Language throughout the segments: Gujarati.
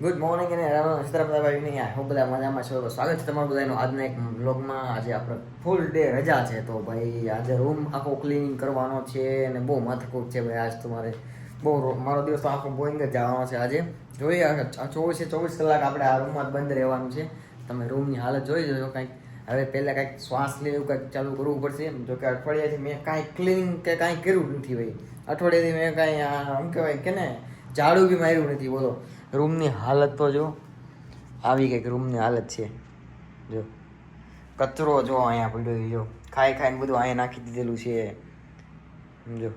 ગુડ મોર્નિંગ અને સીતારામભાઈ નહીં હું બધા મજામાં છો. સ્વાગત છે તમારું બધાનું આજના એક બ્લોગમાં. આજે આપણે ફૂલ ડે રજા છે તો ભાઈ આજે રૂમ આખો ક્લીનિંગ કરવાનો છે અને બહુ માથાકૂટ છે ભાઈ. આજ તમારે બહુ મારો દિવસ તો આખો બોઈંગ જ જવાનો છે આજે. જોઈએ 24 કલાક આપણે આ રૂમમાં જ બંધ રહેવાનું છે. તમે રૂમની હાલત જોઈ જોજો કંઈક. હવે પહેલાં કાંઈક શ્વાસ લે એવું કંઈક ચાલુ કરવું પડશે. જો કે અઠવાડિયાથી મેં કાંઈ ક્લીનિંગ કે કાંઈ કર્યું નથી ભાઈ. અઠવાડિયાથી મેં કાંઈ શું કહેવાય કે ને ઝાડું બી માર્યું નથી. બોલો રૂમની હાલત તો જો આવી કંઈક રૂમની હાલત છે. જો કચરો જો અહીંયા પડ્યો, જો ખાઈ ખાઈને બધું અહીંયા નાખી દીધેલું છે. જો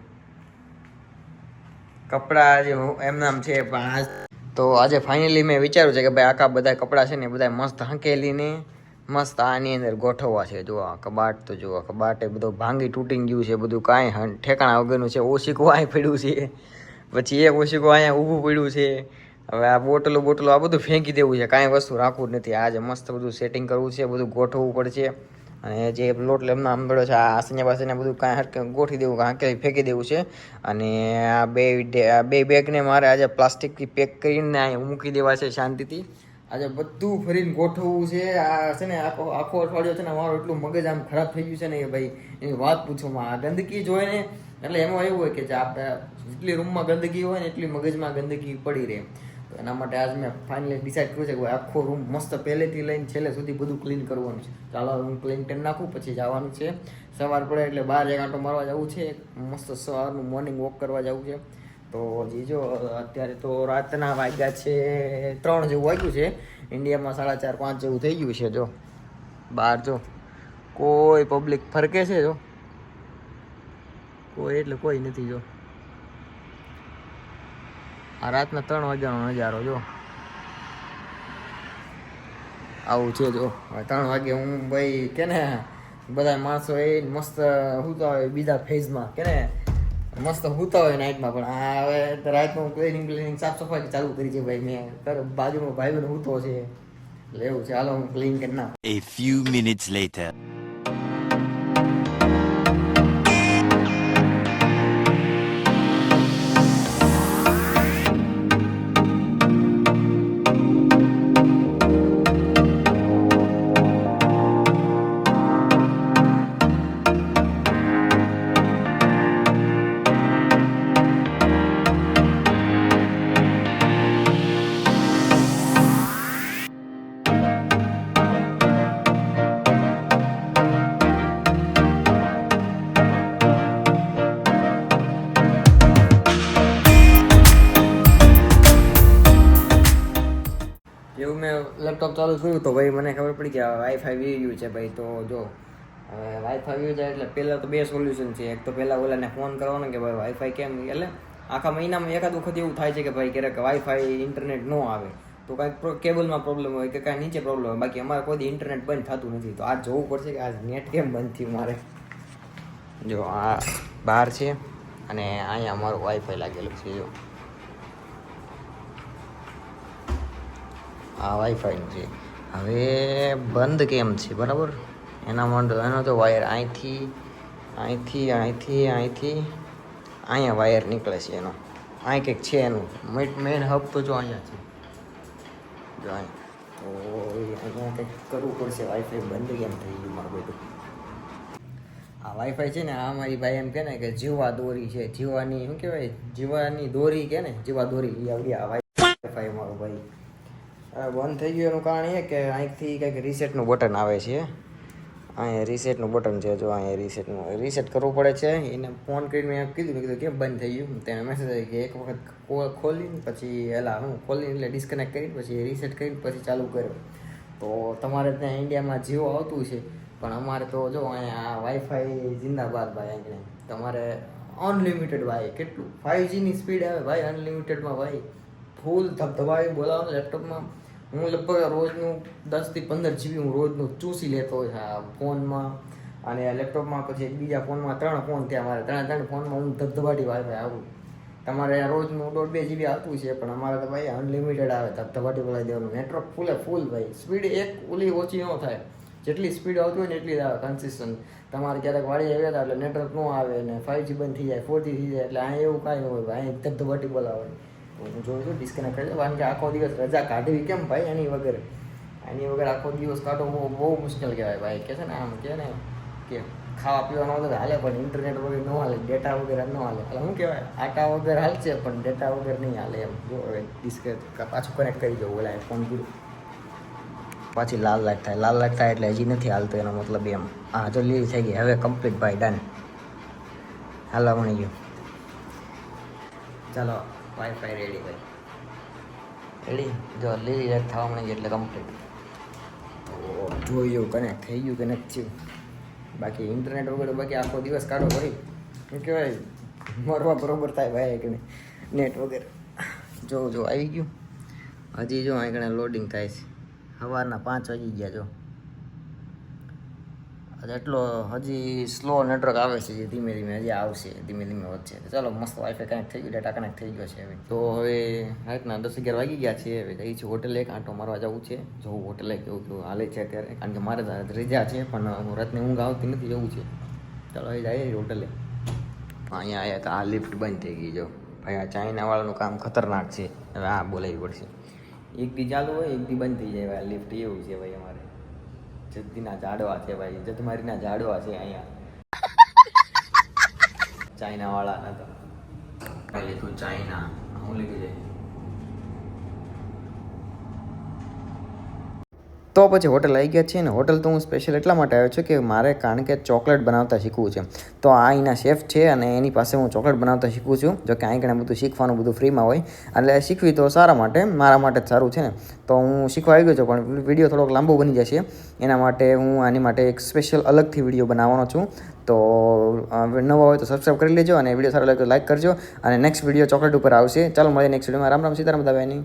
કપડાં જે એમનામ છે પણ આજ તો આજે ફાઇનલી મેં વિચાર્યું છે કે ભાઈ આખા બધા કપડાં છે ને બધા મસ્ત હંકેલીને મસ્ત આની અંદર ગોઠવવા છે. જો આ કબાટ તો જો કબાટ એ બધું ભાંગી તૂટી ગયું છે, બધું કાંઈ ઠેકાણા વગરનું છે. ઓશીકું અહીં પડ્યું છે, પછી એક ઓશીકું અહીંયા ઊભું પડ્યું છે. હવે આ બોટલો આ બધું ફેંકી દેવું છે, કાંઈ વસ્તુ રાખવું જ નથી. આજે મસ્ત બધું સેટિંગ કરવું છે, બધું ગોઠવવું પડશે. અને જે લોટ લેમના આંબળો છે આ આસને પાસેને બધું કાંઈ હરકે ગોઠવી દેવું, કાંઈ ફેંકી દેવું છે. અને આ બે બેગને મારે આજે પ્લાસ્ટિકથી પેક કરીને અહીંયા મૂકી દેવા છે શાંતિથી. આજે બધું ફરીને ગોઠવવું છે. આ છે ને આખો અઠવાડિયો છે ને મારું એટલું મગજ આમ ખરાબ થઈ ગયું છે ને કે ભાઈ એની વાત પૂછોમાં. આ ગંદકી જોઈને એટલે એમાં એવું હોય કે જે આપણે જેટલી રૂમમાં ગંદકી હોય ને એટલી મગજમાં ગંદકી પડી રહે. તો એના માટે આજ મેં ફાઇનલી ડિસાઇડ કર્યું છે કે આખો રૂમ મસ્ત પહેલેથી લઈને છેલ્લે સુધી બધું ક્લીન કરવાનું છે. ચાલો રૂમ ક્લીન કરી નાખું, પછી જવાનું છે. સવાર પડે એટલે બહાર એક આંટો મારવા જવું છે. મસ્ત સવારનું મોર્નિંગ વોક કરવા જવું છે. તો જીજો અત્યારે તો રાતના વાગ્યા છે 3 જેવું વાગ્યું છે. ઇન્ડિયામાં 4:30-5 જેવું થઈ ગયું છે. જો બહાર જો કોઈ પબ્લિક ફરકે છે, જો કોઈ એટલે કોઈ નથી. જો આ રાતના 3 વાગ્યાનો નજારો જો આવું છે. જો 3 વાગે હું ભાઈ કે ને બધા માણસો એ મસ્ત સૂતા હોય બીજા ફેઝમાં કે ને મસ્ત સૂતા હોય નાઇટમાં. પણ આ હવે રાતનું ક્લિનિંગ સાફ સફાઈ ચાલુ કરી છે ભાઈ. મેં બાજુમાં ભાઈ બહેન સૂતો છે એટલે એવું છે. હાલો હું ક્લીન કરી નાખું. A few minutes later. એવું મેં લેપટોપ ચાલુ કર્યું તો ભાઈ મને ખબર પડી કે વાઈફાઈ વી ગયું છે ભાઈ. તો જો હવે વાઈફાઈ વી જાય એટલે પહેલાં તો 2 સોલ્યુશન છે. એક તો પહેલાં ઓલાને ફોન કરવાનો કે ભાઈ વાઈફાઈ કેમ, એટલે આખા મહિનામાં એકાદ વખત એવું થાય છે કે ભાઈ ક્યારેક વાઈફાઈ ઇન્ટરનેટ ન આવે તો કાંઈક કેબલમાં પ્રોબ્લેમ હોય કે કાંઈ નીચે પ્રોબ્લેમ હોય. બાકી અમારે કોઈ ઇન્ટરનેટ બંધ થતું નથી. તો આ જોવું પડશે કે આ નેટ કેમ બંધ થયું મારે. જો આ બહાર છે અને અહીંયા અમારું વાઈફાઈ લાગેલું છે. જો આ વાઈફાઈનું છે. હવે બંધ કેમ છે બરાબર એના માટે એનો તો વાયર અહીંથી અહીંયા વાયર નીકળે છે એનો. અહીં કંઈક છે એનું મેઇન હબ તો જો અહીંયા છે. જો અહીંયા તો અહીંયા કંઈક કરવું પડશે. વાઈફાઈ બંધ કેમ થઈ ગયું મારું બેટું. આ વાઈફાઈ છે ને આ મારી ભાઈ એમ કે ને કે જીવા દોરી છે. જીવાની શું કહેવાય, જીવાની દોરી કે ને જીવા દોરી એ આવડી આ વાઈફાઈ મારું ભાઈ. બંધ થઈ ગયું એનું કારણ એ કે અહીંથી કંઈક રીસેટનું બટન આવે છે. અહીંયા રીસેટનું બટન છે. જો અહીંયા રીસેટ કરવું પડે છે. એને ફોન કરીને મેં કીધું કેમ બંધ થઈ ગયું. તેને મેસેજ આવી કે એક વખત ખોલીને પછી ખોલીને એટલે ડિસ્કનેક્ટ કરીને પછી રીસેટ કરીને પછી ચાલુ કર્યો. તો તમારે ત્યાં ઇન્ડિયામાં જીઓ આવતું છે પણ અમારે તો જો અહીંયા વાઈફાઈ જિંદાબાદ ભાઈ. અહીંયા તમારે અનલિમિટેડ ભાઈ કેટલું 5Gની સ્પીડ આવે ભાઈ અનલિમિટેડમાં ભાઈ. ફૂલ ધબધબાવી બોલાવો લેપટોપમાં. હું લગભગ રોજનું 10 થી 15 GB હું રોજનું ચૂસી લેતો હોય આ ફોનમાં અને લેપટોપમાં. પછી બીજા ફોનમાં 3 ફોન થયા મારે. 3 ફોનમાં હું ધબધબાટી વાઈફાઈ આવું. તમારે રોજનું 1.5-2 GB આવતું છે પણ અમારે તો ભાઈ અનલિમિટેડ આવે. ધબધબાટી બોલાવી દેવાનું. નેટવર્ક ફૂલ ભાઈ. સ્પીડ એક ઓલી ઓછી ન થાય. જેટલી સ્પીડ આવતી હોય ને એટલી જ આવે કન્સિસ્ટન્ટ. તમારે ક્યારેક વાળી આવ્યા હતા એટલે નેટવર્ક ન આવે ને 5G બંધ થઈ જાય 4G થઈ જાય એટલે અહીંયા એવું કાંઈ ન હોય ભાઈ. અહીં ધબધબાટી બોલાવવાની. તો હું જોઉં છું ડિસ્કનેક્ટ કરી દઉં, કારણ કે આખો દિવસ રજા કાઢવી કેમ ભાઈ એની વગર આખો દિવસ કાઢવો બહુ મુશ્કેલ કહેવાય ભાઈ. કે છે ને આમ કે ને કે ખાવા પીવાનું વગર હાલે પણ ઇન્ટરનેટ વગર ન હાલે, ડેટા વગર ન હાલે. એટલે શું કહેવાય, આટા વગર હાલશે પણ ડેટા વગર નહીં હાલે એમ. જો હવે ડિસ્કનેક્ટ પાછું કનેક્ટ કરી દઉં, ઓલા ફોન કર્યું પાછી લાલ લાઈટ થાય એટલે હજી નથી હાલતો એનો મતલબ એમ. હા જો લીલી થઈ ગઈ, હવે કમ્પ્લીટ ભાઈ, ડન. હાલવા મળી ગયું. ચાલો વાઈફાઈ રેડી ભાઈ, રેડી. જો લીલી લાઈટ થવા મળી ગઈ એટલે કમ્પ્લીટ. જોયું કનેક્ટ થઈ ગયું, કનેક્ટ થયું. બાકી ઇન્ટરનેટ વગર બાકી આખો દિવસ કાઢો ભાઈ, શું કહેવાય મરવા બરોબર થાય ભાઈ કે નેટ વગર. જો આવી ગયું. હજી જો અહીં ઘણા લોડિંગ થાય છે. સવારના 5 વાગી ગયા. જો એટલો હજી સ્લો નેટવર્ક આવે છે, જે ધીમે ધીમે હજી આવશે, ધીમે ધીમે વધશે. ચાલો મસ્ત વાઈફાઈ કનેક્ટ થઈ ગયું, ડેટા કનેક્ટ થઈ ગયો છે હવે. તો હવે રાતના 10-11 વાગી ગયા છે. હવે જઈ છે હોટેલે, એક આંટો મારવા જવું છે. જવું હોટેલે કેવું હાલે છે અત્યારે, કારણ કે મારે રજા છે પણ રાતની ઊંઘ આવતી નથી, જવું છે. ચાલો હવે જઈએ હોટેલે. અહીંયા આવ્યા તો આ લિફ્ટ બંધ થઈ ગઈ. જો ભાઈ આ ચાઇનાવાળાનું કામ ખતરનાક છે. હવે આ બોલાવવી પડશે. એક દી ચાલુ હોય, એક દી બંધ થઈ જાય ભાઈ. લિફ્ટ એવું છે ભાઈ અમારે. જદ્દીના ઝાડવા છે ભાઈ, જદમારીના ઝાડવા છે અહીંયા ચાઇનાવાળા ના. તો લીધું ચાઇના, હું લીધું છે. તો પછી હોટલ આવી ગયા છે ને. હોટલ તો હું સ્પેશિયલ એટલા માટે આવ્યો છું કે મારે, કારણ કે ચોકલેટ બનાવતા શીખવું છે. તો આ અહીંના શેફ છે અને એની પાસે હું ચોકલેટ બનાવતા શીખું છું. જો કે અહીં ઘણા બધું શીખવાનું બધું ફ્રીમાં હોય, એટલે શીખવી તો સારા માટે, મારા માટે જ સારું છે ને. તો હું શીખવા આવી ગયો છું, પણ વિડીયો થોડોક લાંબો બની જશે. એના માટે હું આની માટે એક સ્પેશિયલ અલગથી વિડીયો બનાવવાનો છું. તો નવા હોય તો સબસ્ક્રાઈબ કરી લેજો અને વિડીયો સારો લાગે તો લાઈક કરજો. અને નેક્સ્ટ વિડીયો ચોકલેટ ઉપર આવશે. ચાલો મળીએ નેક્સ્ટ વિડીયોમાં. રામ રામ, સીતારામ બધાની.